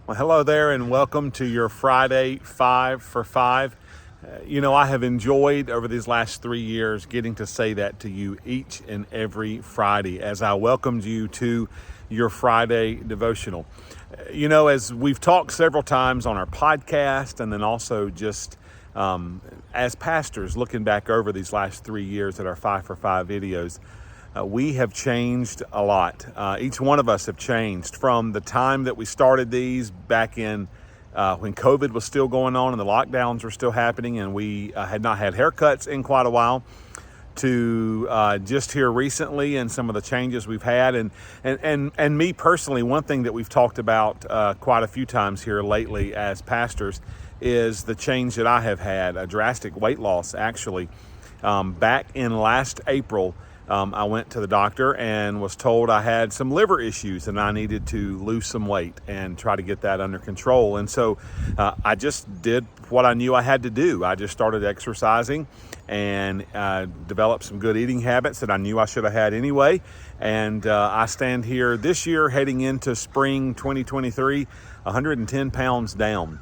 Well, hello there, and welcome to your Friday 5 for 5. I have enjoyed over these last 3 years getting to say that to you each and every Friday as I welcomed you to your Friday devotional. As we've talked several times on our podcast, and then also just as pastors looking back over these last 3 years at our 5 for 5 videos, we have changed a lot. Each one of us have changed from the time that we started these back in when COVID was still going on and the lockdowns were still happening, and we had not had haircuts in quite a while, to just here recently and some of the changes we've had. And me personally, one thing that we've talked about quite a few times here lately as pastors is the change that I have had, a drastic weight loss actually. Back in last April, I went to the doctor and was told I had some liver issues and I needed to lose some weight and try to get that under control. And so I just did what I knew I had to do. I just started exercising and developed some good eating habits that I knew I should have had anyway. And I stand here this year heading into spring 2023, 110 pounds down.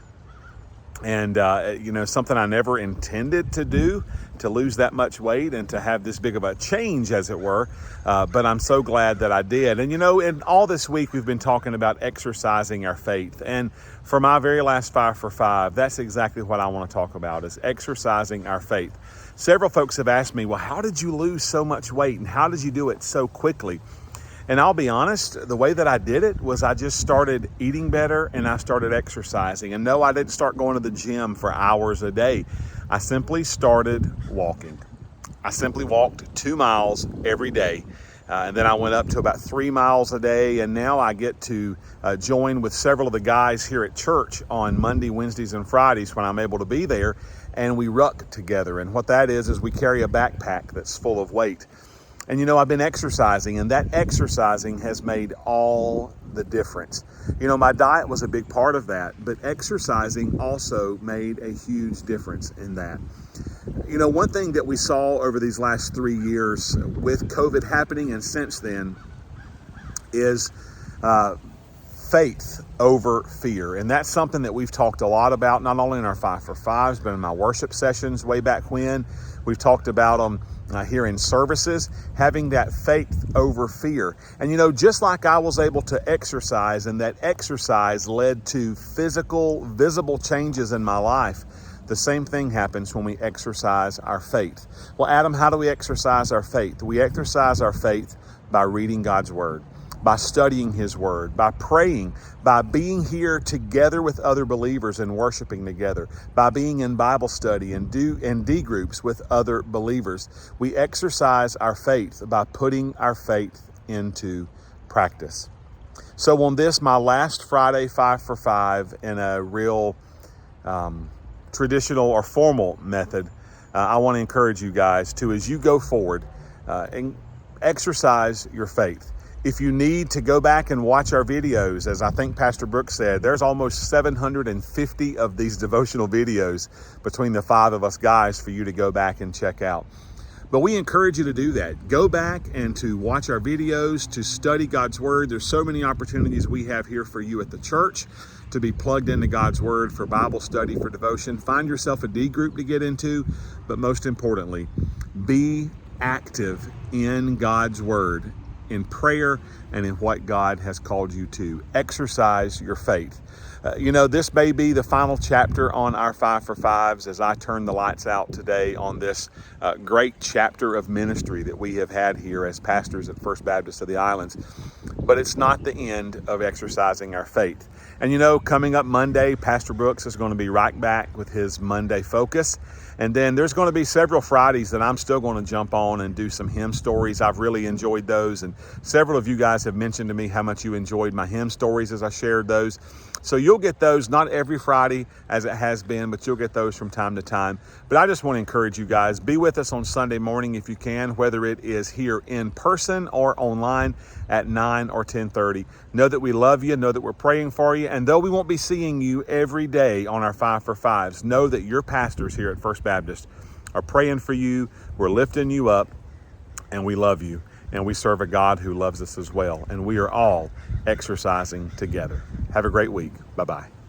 And, something I never intended to do, to lose that much weight and to have this big of a change, as it were. But I'm so glad that I did. And, in all this week, we've been talking about exercising our faith. And for my very last 5 for 5, that's exactly what I want to talk about, is exercising our faith. Several folks have asked me, well, how did you lose so much weight and how did you do it so quickly? And I'll be honest, the way that I did it was I just started eating better and I started exercising. And no, I didn't start going to the gym for hours a day. I simply started walking. I simply walked 2 miles every day. And then I went up to about 3 miles a day. And now I get to join with several of the guys here at church on Monday, Wednesdays, and Fridays when I'm able to be there. And we ruck together. And what that is we carry a backpack that's full of weight. And I've been exercising, and that exercising has made all the difference. My diet was a big part of that, but exercising also made a huge difference in that. One thing that we saw over these last 3 years with COVID happening and since then is faith over fear. And that's something that we've talked a lot about, not only in our 5 for 5s, but in my worship sessions way back when. We've talked about them here in services, having that faith over fear. And just like I was able to exercise, and that exercise led to physical, visible changes in my life, the same thing happens when we exercise our faith. Well, Adam, how do we exercise our faith? We exercise our faith by reading God's Word, by studying His Word, by praying, by being here together with other believers and worshiping together, by being in Bible study and D groups with other believers. We exercise our faith by putting our faith into practice. So on this, my last Friday 5 for 5 in a real traditional or formal method, I want to encourage you guys to, as you go forward, and exercise your faith. If you need to go back and watch our videos, as I think Pastor Brooks said, there's almost 750 of these devotional videos between the 5 of us guys for you to go back and check out. But we encourage you to do that. Go back and to watch our videos, to study God's Word. There's so many opportunities we have here for you at the church to be plugged into God's Word for Bible study, for devotion. Find yourself a D group to get into, but most importantly, be active in God's Word, in prayer, and in what God has called you to. Exercise your faith. This may be the final chapter on our 5 for 5s as I turn the lights out today on this great chapter of ministry that we have had here as pastors at First Baptist of the Islands. But it's not the end of exercising our faith. And coming up Monday, Pastor Brooks is going to be right back with his Monday focus. And then there's going to be several Fridays that I'm still going to jump on and do some hymn stories. I've really enjoyed those. And several of you guys have mentioned to me how much you enjoyed my hymn stories as I shared those. So you'll get those, not every Friday as it has been, but you'll get those from time to time. But I just want to encourage you guys, be with us on Sunday morning if you can, whether it is here in person or online at 9 or 10:30. Know that we love you, know that we're praying for you, and though we won't be seeing you every day on our 5 for 5s, know that your pastors here at First Baptist are praying for you, we're lifting you up, and we love you. And we serve a God who loves us as well. And we are all exercising together. Have a great week. Bye bye.